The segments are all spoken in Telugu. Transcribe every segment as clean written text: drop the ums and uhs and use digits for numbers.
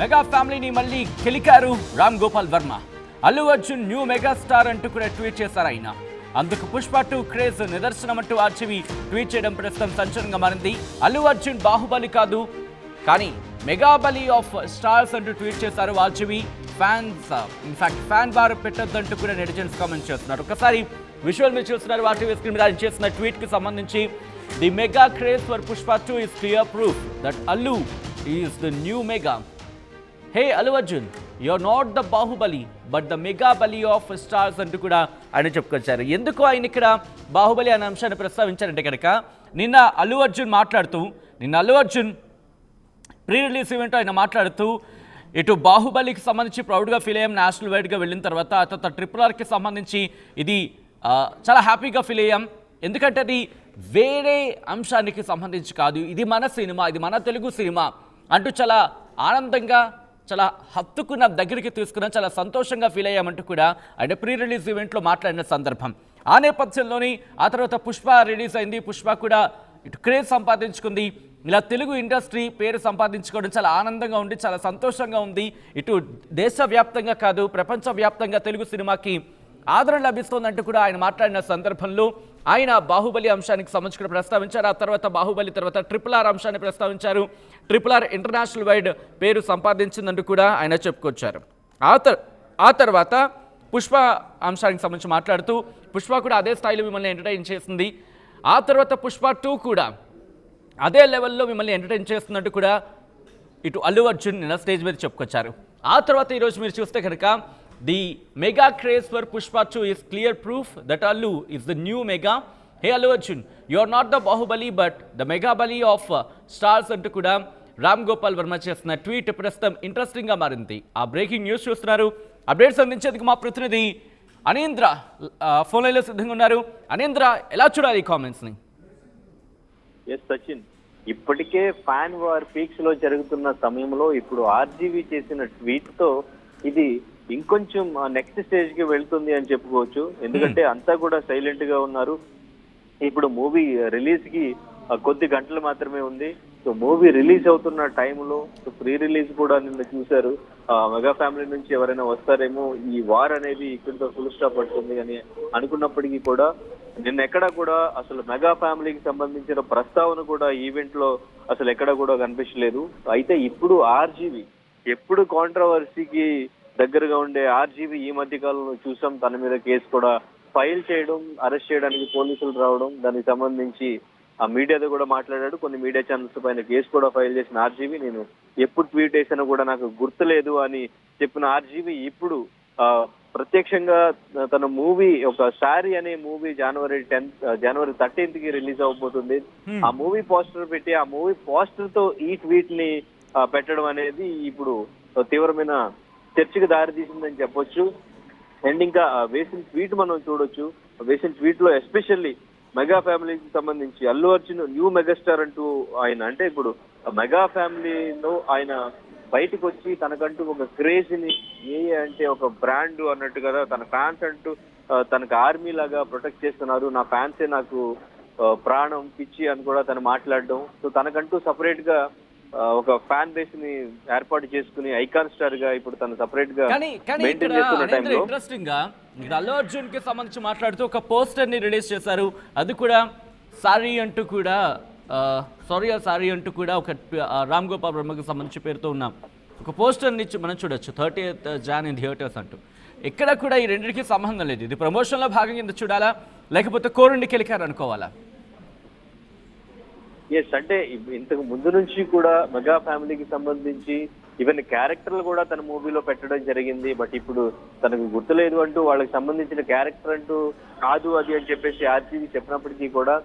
మెగా ఫ్యామిలీని మళ్ళీ కెలికారు Ram Gopal Varma. Allu Arjun new mega star అంటూ కూడా ట్వీట్ చేశారు ఆయన. అందుకు పుష్ప 2 క్రేజ్ నిదర్శనం అంటూ ఆర్జీవి ట్వీట్ చేయడం ప్రస్తుతం సంచలనంగా మారింది. అల్లు అర్జున్ బాహుబలి కాదు కానీ మెగాబలి ఆఫ్ స్టార్స్ అంటూ ట్వీట్ చేశారు RGV. Fans in fact fan war పెట్టొద్దంటూ కూడా నెటిజన్స్ కామెంట్ చేస్తున్నారు. ఒకసారి విజువల్ మీరు చూస్తున్నారు ఆర్టీవీ స్క్రీన్ మీద ఆయన చేసిన ట్వీట్కి సంబంధించి. The mega craze for Pushpa 2 is clear proof that Allu is the new mega. Hey Allu Arjun, you're not the Bahubali but the mega bali of stars అంటూ కూడా ఆయన చెప్పుకొచ్చారు. ఎందుకు ఆయన ఇక్కడ బాహుబలి అనే అంశాన్ని ప్రస్తావించారంటే కనుక నిన్న Allu Arjun pre release event ఆయన మాట్లాడుతూ ఇటు బాహుబలికి సంబంధించి ప్రౌడ్గా ఫీల్ అయ్యాం, నేషనల్ వైడ్గా వెళ్ళిన తర్వాత తర్వాత RRRకి సంబంధించి ఇది చాలా హ్యాపీగా ఫీల్ అయ్యాం. ఎందుకంటే అది వేరే అంశానికి సంబంధించి కాదు, ఇది మన సినిమా, ఇది మన తెలుగు సినిమా అంటూ చాలా ఆనందంగా చాలా హత్తుకున్న దగ్గరికి తీసుకున్న చాలా సంతోషంగా ఫీల్ అయ్యామంటూ కూడా ఆయన ప్రీ రిలీజ్ ఈవెంట్లో మాట్లాడిన సందర్భం. ఆ నేపథ్యంలోని ఆ తర్వాత పుష్ప రిలీజ్ అయింది. పుష్ప కూడా ఇటు క్రేజ్ సంపాదించుకుంది. ఇలా తెలుగు ఇండస్ట్రీ పేరు సంపాదించుకోవడం చాలా ఆనందంగా ఉంది, చాలా సంతోషంగా ఉంది. ఇటు దేశవ్యాప్తంగా కాదు ప్రపంచవ్యాప్తంగా తెలుగు సినిమాకి ఆదరణ లభిస్తోందంటూ కూడా ఆయన మాట్లాడిన సందర్భంలో ఆయన బాహుబలి అంశానికి సంబంధించి కూడా ప్రస్తావించారు. ఆ తర్వాత బాహుబలి తర్వాత RRR అంశాన్ని ప్రస్తావించారు. RRR ఇంటర్నేషనల్ వైడ్ పేరు సంపాదించిందంటూ కూడా ఆయన చెప్పుకొచ్చారు. ఆ తర్వాత పుష్ప అంశానికి సంబంధించి మాట్లాడుతూ పుష్ప కూడా అదే స్థాయిలో మిమ్మల్ని ఎంటర్టైన్ చేసింది. ఆ తర్వాత పుష్ప 2 కూడా అదే లెవెల్లో మిమ్మల్ని ఎంటర్టైన్ చేస్తున్నట్టు కూడా ఇటు అల్లు అర్జున్ నిన్న స్టేజ్ మీద చెప్పుకొచ్చారు. ఆ తర్వాత ఈరోజు మీరు చూస్తే కనుక the mega craze for Pushpa 2 is clear proof that Allu is the new mega. Hey Allu Arjun, you are not the Bahubali but the mega bali of stars అంటూ కూడా రామ్ గోపాల్ వర్మ చేసిన ట్వీట్ ప్రస్తుతం ఇంట్రెస్టింగ్గా మారింది. ఆ బ్రేకింగ్ న్యూస్ చూస్తున్నారు. అప్డేట్స్ అందించేందుకు మా ప్రతినిధి అనేంద్ర ఫోన్ లైన్లో సిద్ధంగా ఉన్నారు. అనేంద్ర, ఎలా చూడాలి ఈ కామెంట్స్ని? ఎస్ సచిన్, ఇప్పటికే ఫ్యాన్ వార్ పీక్స్ లో జరుగుతున్న సమయంలో ఇప్పుడు ఆర్జీవి చేసిన ట్వీట్ తో ఇది ఇంకొంచెం నెక్స్ట్ స్టేజ్ కి వెళ్తుంది అని చెప్పుకోవచ్చు. ఎందుకంటే అంతా కూడా సైలెంట్ గా ఉన్నారు. ఇప్పుడు మూవీ రిలీజ్ కి కొద్ది గంటలు మాత్రమే ఉంది. సో మూవీ రిలీజ్ అవుతున్న టైంలో ప్రీ రిలీజ్ కూడా నిన్న చూశారు. మెగా ఫ్యామిలీ నుంచి ఎవరైనా వస్తారేమో, ఈ వార్ అనేది ఇక్కడితో ఫుల్ స్టాప్ పడుతుంది అని అనుకున్నప్పటికీ కూడా నిన్న ఎక్కడా కూడా అసలు మెగా ఫ్యామిలీకి సంబంధించిన ప్రస్తావన కూడా ఈవెంట్ లో అసలు ఎక్కడా కూడా కనిపించలేదు. అయితే ఇప్పుడు ఆర్జీవి ఎప్పుడు కాంట్రవర్సీకి దగ్గరగా ఉండే ఆర్జీవి ఈ మధ్య కాలంలో చూసాం తన మీద కేసు కూడా ఫైల్ చేయడం, అరెస్ట్ చేయడానికి పోలీసులు రావడం, దానికి సంబంధించి ఆ మీడియాతో కూడా మాట్లాడాడు. కొన్ని మీడియా ఛానల్స్ పైన కేసు కూడా ఫైల్ చేసిన ఆర్జీవి నేను ఎప్పుడు ట్వీట్ చేసినా కూడా నాకు గుర్తులేదు అని చెప్పిన ఆర్జీవి ఇప్పుడు ప్రత్యక్షంగా తన మూవీ ఒక శారీ అనే మూవీ జనవరి 13th కి రిలీజ్ అవబోతుంది. ఆ మూవీ పోస్టర్ పెట్టి ఆ మూవీ పోస్టర్ తో ఈ ట్వీట్ ని పెట్టడం అనేది ఇప్పుడు తీవ్రమైన చర్చకు దారి తీసిందని చెప్పొచ్చు. అండ్ ఇంకా వేసిన ట్వీట్ మనం చూడొచ్చు. వేసిన ట్వీట్ లో ఎస్పెషల్లీ మెగా ఫ్యామిలీకి సంబంధించి అల్లు అర్జున్ న్యూ మెగాస్టార్ అంటూ ఆయన, అంటే ఇప్పుడు మెగా ఫ్యామిలీలో ఆయన బయటకు వచ్చి తనకంటూ ఒక క్రేజ్ ని అంటే ఒక బ్రాండ్ అన్నట్టు కదా, తన ఫ్యాన్స్ అంటూ తనకు ఆర్మీ లాగా ప్రొటెక్ట్ చేస్తున్నారు, నా ఫ్యాన్సే నాకు ప్రాణం పిచ్చి అని కూడా తను మాట్లాడడం. సో తనకంటూ సపరేట్ గా ఒక ఫ్యాన్ బేస్ ని ఏర్పాటు చేసుకుని ఐకాన్ స్టార్ గా ఇప్పుడు తను సపరేట్ గా మెయింటైన్ చేస్తున్న టైంలో ఇంట్రెస్టింగ్ గా అల్లు అర్జున్ కి సంబంధించి మాట్లాడుతూ ఒక పోస్టర్ ని రిలీజ్ చేశారు. అది కూడా సారీ అంటూ కూడా సారీ అంటూ కూడా ఒక రామ్ గోపాల్ వర్మకి సంబంధించి పేరుతో ఉన్నాం ఒక పోస్టర్ ని మనం చూడొచ్చు. 30th Jan in theaters అంటూ. ఇక్కడ కూడా ఈ రెండింటికి సంబంధం లేదు. ఇది ప్రమోషన్ లో భాగంగా ఇంత చూడాలా లేకపోతే కోరుండికి వెళ్ళారు అనుకోవాలా? ఎస్, అంటే ఇంతకు ముందు నుంచి కూడా మెగా ఫ్యామిలీకి సంబంధించి ఈవెన్ క్యారెక్టర్లు కూడా తన మూవీలో పెట్టడం జరిగింది. బట్ ఇప్పుడు తనకు గుర్తులేదు అంటూ వాళ్ళకి సంబంధించిన క్యారెక్టర్ అంటూ కాదు అది అని చెప్పేసి ఆర్జీవి చెప్పినప్పటికీ కూడా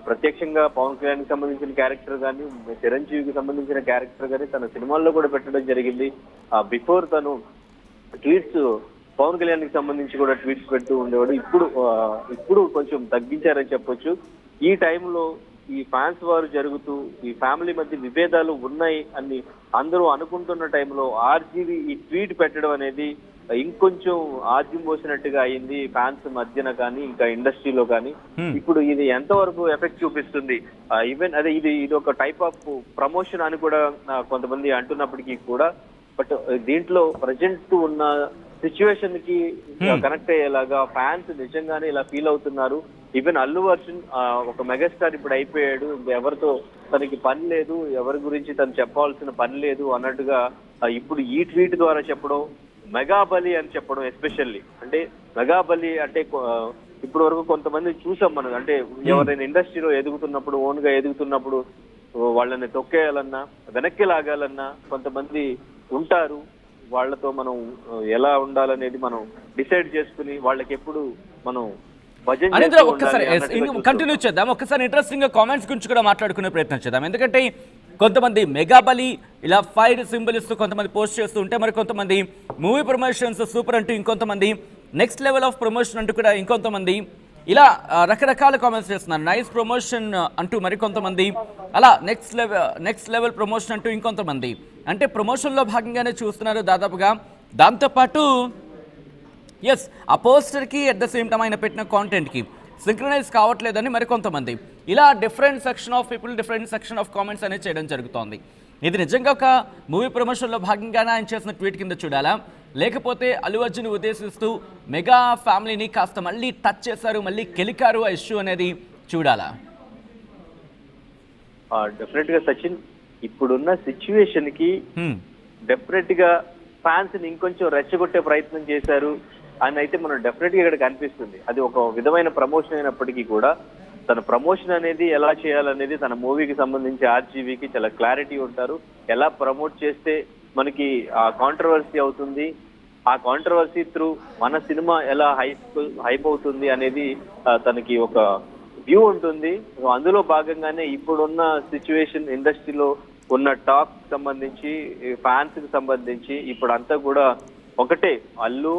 ప్రత్యక్షంగా పవన్ కళ్యాణ్కి సంబంధించిన క్యారెక్టర్ కానీ చిరంజీవికి సంబంధించిన క్యారెక్టర్ కానీ తన సినిమాల్లో కూడా పెట్టడం జరిగింది. బిఫోర్ తను ట్వీట్స్ పవన్ కళ్యాణ్కి సంబంధించి కూడా ట్వీట్స్ పెడుతూ ఉండేవాడు. ఇప్పుడు కొంచెం తగ్గించారని చెప్పొచ్చు. ఈ టైంలో ఈ ఫ్యాన్స్ వారు జరుగుతూ ఈ ఫ్యామిలీ మధ్య విభేదాలు ఉన్నాయి అని అందరూ అనుకుంటున్న టైంలో ఆర్జీవి ఈ ట్వీట్ పెట్టడం అనేది ఇంకొంచెం ఆద్యం పోసినట్టుగా అయింది ఫ్యాన్స్ మధ్యన కానీ ఇంకా ఇండస్ట్రీలో కానీ. ఇప్పుడు ఇది ఎంతవరకు ఎఫెక్ట్ చూపిస్తుంది, ఈవెన్ అదే ఇది ఒక టైప్ ఆఫ్ ప్రమోషన్ అని కూడా కొంతమంది అంటున్నప్పటికీ కూడా బట్ దీంట్లో ప్రజెంట్ ఉన్న సిచ్యువేషన్ కి కనెక్ట్ అయ్యేలాగా ఫ్యాన్స్ నిజంగానే ఇలా ఫీల్ అవుతున్నారు. ఈవెన్ అల్లు అర్జున్ ఒక మెగాస్టార్ ఇప్పుడు అయిపోయాడు, ఎవరితో తనకి పని లేదు, ఎవరి గురించి తను చెప్పాల్సిన పని లేదు అన్నట్టుగా ఇప్పుడు ఈ ట్వీట్ ద్వారా చెప్పడం, మెగాబలి అని చెప్పడం. ఎస్పెషల్లీ అంటే మెగాబలి అంటే ఇప్పటి వరకు కొంతమంది చూసాం మనం, అంటే ఎవరైనా ఇండస్ట్రీలో ఎదుగుతున్నప్పుడు, ఓన్ గా ఎదుగుతున్నప్పుడు వాళ్ళని తొక్కేయాలన్నా వెనక్కి లాగాలన్నా కొంతమంది ఉంటారు. వాళ్ళతో మనం ఎలా ఉండాలనేది మనం డిసైడ్ చేసుకుని వాళ్ళకి ఎప్పుడు మనం ఒక్కసారి కంటిన్యూ చేద్దాం. ఒక్కసారి ఇంట్రెస్టింగ్ గా కామెంట్స్ గురించి కూడా మాట్లాడుకునే ప్రయత్నం చేద్దాం. ఎందుకంటే కొంతమంది మెగాబలి ఇలా ఫైర్ సింబల్ ఇస్తూ కొంతమంది పోస్ట్ చేస్తూ ఉంటే, మరి కొంతమంది మూవీ ప్రమోషన్స్ సూపర్ అంటూ, ఇంకొంతమంది నెక్స్ట్ లెవెల్ ఆఫ్ ప్రమోషన్ అంటూ కూడా ఇంకొంతమంది ఇలా రకరకాల కామెంట్స్ చేస్తున్నారు. నైస్ ప్రమోషన్ అంటూ మరికొంతమంది, అలా నెక్స్ట్ లెవెల్ ప్రమోషన్ అంటూ ఇంకొంతమంది. అంటే ప్రమోషన్లో భాగంగానే చూస్తున్నారు దాదాపుగా. దాంతోపాటు ఎస్, ఆ పోస్టర్కి అట్ ద సేమ్ టైం ఆయన పెట్టిన కాంటెంట్కి సింక్రనైజ్ కావట్లేదని మరికొంతమంది, ఇలా different section of people different section of comments అనేది చేయడం జరుగుతోంది. ఇది నిజంగా ఒక మూవీ ప్రమోషన్లో భాగంగానే ఆయన చేసిన ట్వీట్ కింద చూడాలా, లేకపోతే అల్లు అర్జున్ ఉద్దేశిస్తూ మెగా ఫ్యామిలీని కాస్త మళ్ళీ టచ్ చేశారు, మళ్ళీ కెలికారు ఆ ఇష్యూ అనేది చూడాలా? డెఫినెట్ గా సచిన్, ఇప్పుడున్న సిచ్యువేషన్ కి డెఫినెట్ గా ఫ్యాన్స్ ని ఇంకొంచెం రెచ్చగొట్టే ప్రయత్నం చేశారు అని అయితే మనం డెఫినెట్ గా ఇక్కడ కనిపిస్తుంది. అది ఒక విధమైన ప్రమోషన్ అయినప్పటికీ కూడా తన ప్రమోషన్ అనేది ఎలా చేయాలనేది తన మూవీకి సంబంధించి ఆర్జీవీకి చాలా క్లారిటీ ఉంటారు. ఎలా ప్రమోట్ చేస్తే మనకి ఆ కాంట్రవర్సీ అవుతుంది, ఆ కాంట్రవర్సీ త్రూ మన సినిమా ఎలా హైప్ అవుతుంది అనేది తనకి ఒక వ్యూ ఉంటుంది. అందులో భాగంగానే ఇప్పుడున్న సిచ్యువేషన్, ఇండస్ట్రీలో ఉన్న టాక్ సంబంధించి, ఫ్యాన్స్ కి సంబంధించి ఇప్పుడు అంతా కూడా ఒకటే, అల్లు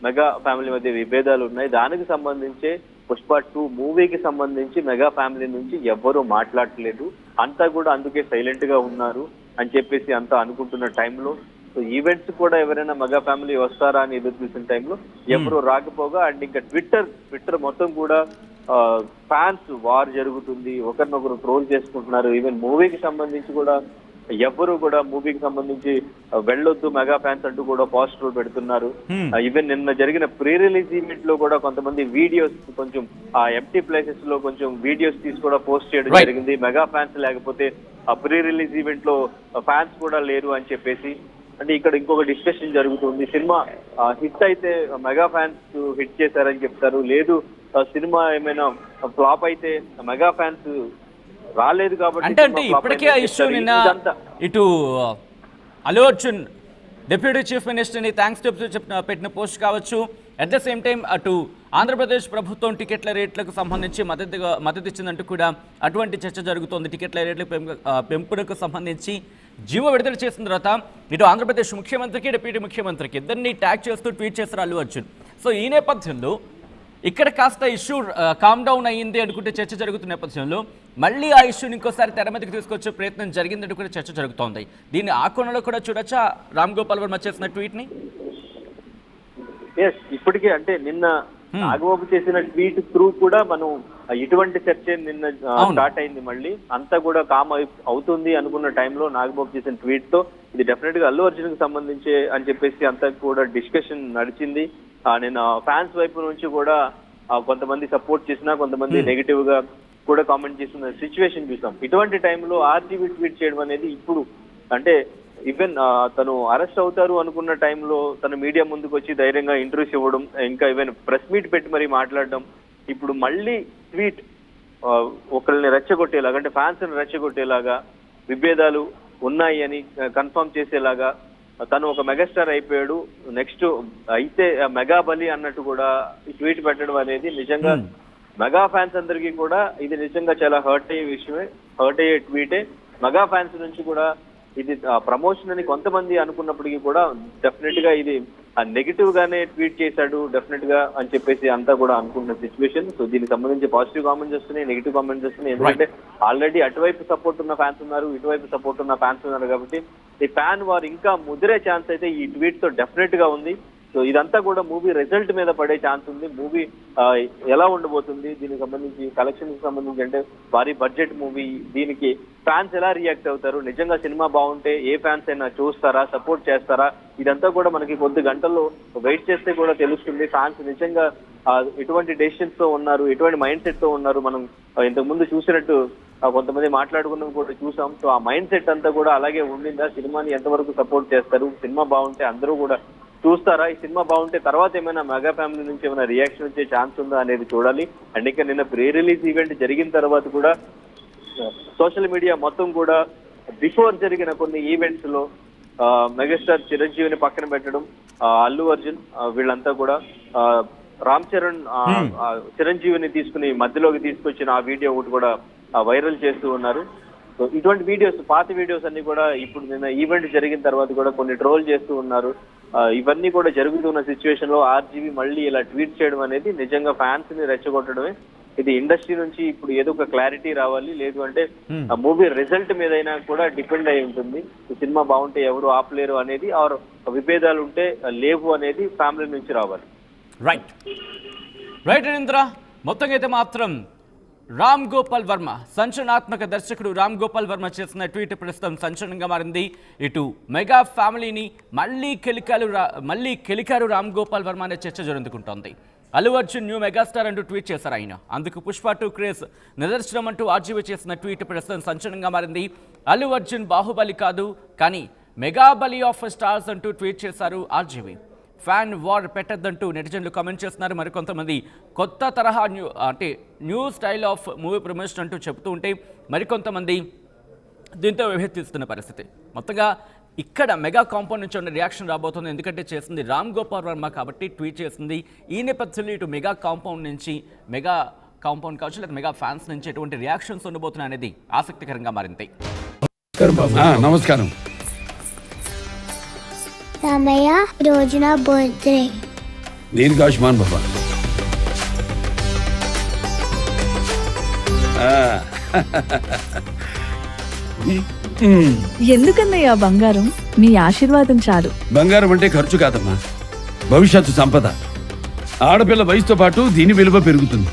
మెగా ఫ్యామిలీ మధ్య విభేదాలు ఉన్నాయి. దానికి సంబంధించే పుష్ప 2 మూవీకి సంబంధించి మెగా ఫ్యామిలీ నుంచి ఎవ్వరూ మాట్లాడట్లేదు, అంతా కూడా అందుకే సైలెంట్ గా ఉన్నారు అని చెప్పేసి అంతా అనుకుంటున్న టైంలో, సో ఈవెంట్స్ కూడా ఎవరైనా మెగా ఫ్యామిలీ వస్తారా అని ఎదురు చూసిన టైంలో ఎవరు రాకపోగా, అండ్ ఇంకా ట్విట్టర్ మొత్తం కూడా ఫ్యాన్స్ వార్ జరుగుతుంది, ఒకరినొకరు ట్రోల్ చేసుకుంటున్నారు. ఈవెన్ మూవీకి సంబంధించి కూడా ఎవ్వరు కూడా మూవీకి సంబంధించి వెళ్ళొద్దు మెగా ఫ్యాన్స్ అంటూ కూడా పోస్టర్ పెడుతున్నారు. ఈవెన్ నిన్న జరిగిన ప్రీ రిలీజ్ ఈవెంట్ లో కూడా కొంతమంది వీడియోస్, కొంచెం ఆ ఎంటీ ప్లేసెస్ లో కొంచెం వీడియోస్ తీసి కూడా పోస్ట్ చేయడం జరిగింది. మెగా ఫ్యాన్స్ లేకపోతే ఆ ప్రీ రిలీజ్ ఈవెంట్ లో ఫ్యాన్స్ కూడా లేరు అని చెప్పేసి. అంటే ఇక్కడ ఇంకొక డిస్కషన్ జరుగుతుంది, సినిమా హిట్ అయితే మెగా ఫ్యాన్స్ హిట్ చేశారని చెప్తారు, లేదు సినిమా ఏమైనా ఫ్లాప్ అయితే మెగా ఫ్యాన్స్ రాలేదు కాబట్టి. అంటే ఇప్పటికే ఆ ఇష్యూ నిన్న ఇటు అల్లు అర్జున్ డిప్యూటీ చీఫ్ మినిస్టర్ని థ్యాంక్స్ పెట్టిన పోస్ట్ కావచ్చు, అట్ ద సేమ్ టైం అటు ఆంధ్రప్రదేశ్ ప్రభుత్వం టికెట్ల రేట్లకు సంబంధించి మద్దతు ఇచ్చిందంటూ కూడా అటువంటి చర్చ జరుగుతోంది. టికెట్ల రేట్ల పెంపునకు సంబంధించి జీవో విడుదల చేసిన తర్వాత ఇటు ఆంధ్రప్రదేశ్ ముఖ్యమంత్రికి, డిప్యూటీ ముఖ్యమంత్రికి ఇద్దరిని ట్యాగ్ చేస్తూ ట్వీట్ చేశారు అల్లు అర్జున్. సో ఈ నేపథ్యంలో ఇక్కడ కాస్త ఇష్యూ కామ్ డౌన్ అయ్యింది అనుకుంటే చర్చ జరుగుతున్న నేపథ్యంలో మళ్ళీ ఆ ఇష్యూని ఇంకోసారి తెర మీదకి తీసుకొచ్చే ప్రయత్నం జరిగిందంటూ కూడా చర్చ జరుగుతోంది. దీన్ని ఆ కోణంలో కూడా చూడొచ్చా రామ్ గోపాల్ వర్మ చేసిన ట్వీట్ ని? ఇప్పటికే అంటే నిన్న నాగబాబు చేసిన ట్వీట్ త్రూ కూడా మనం ఇటువంటి చర్చ నిన్న స్టార్ట్ అయింది. మళ్ళీ అంతా కూడా కామ్ అవుతుంది అనుకున్న టైంలో నాగబాబు చేసిన ట్వీట్ తో ఇది డెఫినెట్ గా అల్లు అర్జున్ కి సంబంధించి అని చెప్పేసి అంతా కూడా డిస్కషన్ నడిచింది. నేను ఫ్యాన్స్ వైపు నుంచి కూడా కొంతమంది సపోర్ట్ చేసినా, కొంతమంది నెగిటివ్ గా కూడా కామెంట్ చేసిన సిచ్యువేషన్ చూసాం. ఇటువంటి టైంలో ఆర్జీవీ ట్వీట్ చేయడం అనేది ఇప్పుడు అంటే ఈవెన్ తను అరెస్ట్ అవుతారు అనుకున్న టైంలో తన మీడియా ముందుకు వచ్చి ధైర్యంగా ఇంటర్వ్యూస్ ఇవ్వడం, ఇంకా ఈవెన్ ప్రెస్ మీట్ పెట్టి మరీ మాట్లాడడం, ఇప్పుడు మళ్ళీ ట్వీట్ ఒకరిని రెచ్చగొట్టేలాగా, అంటే ఫ్యాన్స్ ని రెచ్చగొట్టేలాగా, విభేదాలు ఉన్నాయి అని కన్ఫర్మ్ చేసేలాగా, తను ఒక మెగాస్టార్ అయిపోయాడు, నెక్స్ట్ అయితే మెగా బలి అన్నట్టు కూడా ట్వీట్ పెట్టడం అనేది నిజంగా మెగా ఫ్యాన్స్ అందరికీ కూడా ఇది నిజంగా చాలా హర్ట్ అయ్యే విషయమే, హర్ట్ అయ్యే ట్వీటే. మెగా ఫ్యాన్స్ నుంచి కూడా ఇది ప్రమోషన్ అని కొంతమంది అనుకున్నప్పటికీ కూడా డెఫినెట్ గా ఇది నెగిటివ్ గానే ట్వీట్ చేశాడు డెఫినెట్ గా అని చెప్పేసి అంతా కూడా అనుకుంటున్న సిచ్యువేషన్. సో దీనికి సంబంధించి పాజిటివ్ కామెంట్స్ వస్తున్నాయి, నెగిటివ్ కామెంట్స్ వస్తున్నాయి. ఎందుకంటే ఆల్రెడీ అటువైపు సపోర్ట్ ఉన్న ఫ్యాన్స్ ఉన్నారు, ఇటువైపు సపోర్ట్ ఉన్న ఫ్యాన్స్ ఉన్నారు కాబట్టి ఈ ఫ్యాన్ వారు ఇంకా ముదిరే ఛాన్స్ అయితే ఈ ట్వీట్ తో డెఫినెట్ గా ఉంది. సో ఇదంతా కూడా మూవీ రిజల్ట్ మీద పడే ఛాన్స్ ఉంది. మూవీ ఎలా ఉండబోతుంది, దీనికి సంబంధించి కలెక్షన్ కి సంబంధించి, అంటే భారీ బడ్జెట్ మూవీ, దీనికి ఫ్యాన్స్ ఎలా రియాక్ట్ అవుతారు, నిజంగా సినిమా బాగుంటే ఏ ఫ్యాన్స్ అయినా చూస్తారా, సపోర్ట్ చేస్తారా, ఇదంతా కూడా మనకి కొద్ది గంటల్లో వెయిట్ చేస్తే కూడా తెలుస్తుంది. ఫ్యాన్స్ నిజంగా ఎటువంటి డెసిషన్స్ తో ఉన్నారు, ఎటువంటి మైండ్ సెట్ తో ఉన్నారు. మనం ఇంతకు ముందు చూసినట్టు కొంతమంది మాట్లాడుకున్నాం కూడా చూసాం. సో ఆ మైండ్ సెట్ అంతా కూడా అలాగే ఉండిందా, సినిమాని ఎంతవరకు సపోర్ట్ చేస్తారు, సినిమా బాగుంటే అందరూ కూడా చూస్తారా, ఈ సినిమా బాగుంటే తర్వాత ఏమైనా మెగా ఫ్యామిలీ నుంచి ఏమైనా రియాక్షన్ వచ్చే ఛాన్స్ ఉందా అనేది చూడాలి. అండ్ ఇంకా నిన్న ప్రీ రిలీజ్ ఈవెంట్ జరిగిన తర్వాత కూడా సోషల్ మీడియా మొత్తం కూడా బిఫోర్ జరిగిన కొన్ని ఈవెంట్స్ లో మెగాస్టార్ చిరంజీవిని పక్కన పెట్టడం, అల్లు అర్జున్ వీళ్ళంతా కూడా రామ్ చరణ్ చిరంజీవిని తీసుకుని మధ్యలోకి తీసుకొచ్చిన ఆ వీడియో ఒకటి కూడా వైరల్ చేస్తూ ఉన్నారు. సో ఇటువంటి వీడియోస్, పాత వీడియోస్ అన్ని కూడా ఇప్పుడు నిన్న ఈవెంట్ జరిగిన తర్వాత కూడా కొన్ని ట్రోల్ చేస్తూ ఉన్నారు. ఇవన్నీ కూడా జరుగుతున్న సిచ్యువేషన్ లో ఆర్జీవీ మళ్ళీ ఇలా ట్వీట్ చేయడం అనేది నిజంగా ఫ్యాన్స్ ని రెచ్చగొట్టడమే. ఇది ఇండస్ట్రీ నుంచి ఇప్పుడు ఏదో ఒక క్లారిటీ రావాలి, లేదు అంటే మూవీ రిజల్ట్ మీదైనా కూడా డిపెండ్ అయి ఉంటుంది. సినిమా బాగుంటే ఎవరు ఆపలేరు అనేది, ఆర్ విభేదాలు ఉంటే లేవు అనేది ఫ్యామిలీ నుంచి రావాలి. రైట్ అనింద్ర, మొత్తంగా అయితే మాత్రం రామ్ గోపాల్ వర్మ, సంచలనాత్మక దర్శకుడు రామ్ గోపాల్ వర్మ చేసిన ట్వీట్ ప్రస్తుతం సంచలనంగా మారింది. ఇటు మెగా ఫ్యామిలీని మళ్ళీ కెలికారు రామ్ గోపాల్ వర్మ అనే చర్చ జరుగుతుంటోంది. అల్లు అర్జున్ న్యూ మెగాస్టార్ అంటూ ట్వీట్ చేశారు ఆయన. అందుకు పుష్ప 2 క్రేజ్ నిదర్శనం అంటూ ఆర్జీవీ చేసిన ట్వీట్ ప్రస్తుతం సంచలనంగా మారింది. అల్లు అర్జున్ బాహుబలి కాదు కానీ మెగాబలి ఆఫ్ స్టార్స్ అంటూ ట్వీట్ చేశారు ఆర్జీవీ. ఫ్యాన్ వార్ పెట్టద్దంటూ నెటిజన్లు కామెంట్ చేస్తున్నారు. మరికొంతమంది కొత్త తరహా new style of movie promotion అంటూ చెబుతూ ఉంటే మరికొంతమంది దీంతో విభేదిస్తున్న పరిస్థితి. మొత్తంగా ఇక్కడ మెగా కాంపౌండ్ నుంచి ఉన్న రియాక్షన్ రాబోతుంది. ఎందుకంటే చేసింది రామ్ గోపాల్ వర్మ కాబట్టి ట్వీట్ చేసింది. ఈ నేపథ్యంలో ఇటు మెగా కాంపౌండ్ నుంచి, మెగా కాంపౌండ్ కావచ్చు లేదా మెగా ఫ్యాన్స్ నుంచి ఎటువంటి రియాక్షన్స్ ఉండబోతున్నాయి అనేది ఆసక్తికరంగా మారింది. నమస్కారం రామయ్య, రోజు నా బర్త్డే. దీర్ఘాయుష్మాన్ బాబా. ఎందుకన్నయ్యా బంగారం? మీ ఆశీర్వాదం చాలు. బంగారం అంటే ఖర్చు కాదమ్మా, భవిష్యత్తు సంపద. ఆడపిల్ల వయసుతో పాటు దీని విలువ పెరుగుతుంది.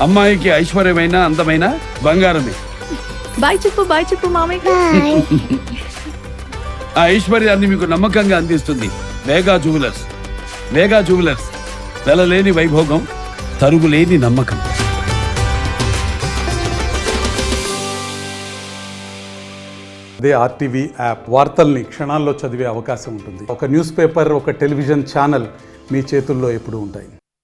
అమ్మాయికి ఐశ్వర్యమైన అందమైన బంగారమే. బాయ్ చెప్పు మామయ్య. ఆ ఐశ్వర్యాన్ని మీకు నమ్మకంగా అందిస్తుంది వేగా జ్యువెలర్స్. వెలలేని వైభోగం, తరుగులేని నమ్మకం. అదే ఆర్టీవీ యాప్ వార్తల్ని క్షణాల్లో చదివే అవకాశం ఉంటుంది. ఒక న్యూస్ పేపర్, ఒక టెలివిజన్ ఛానల్ మీ చేతుల్లో ఎప్పుడూ ఉంటాయి.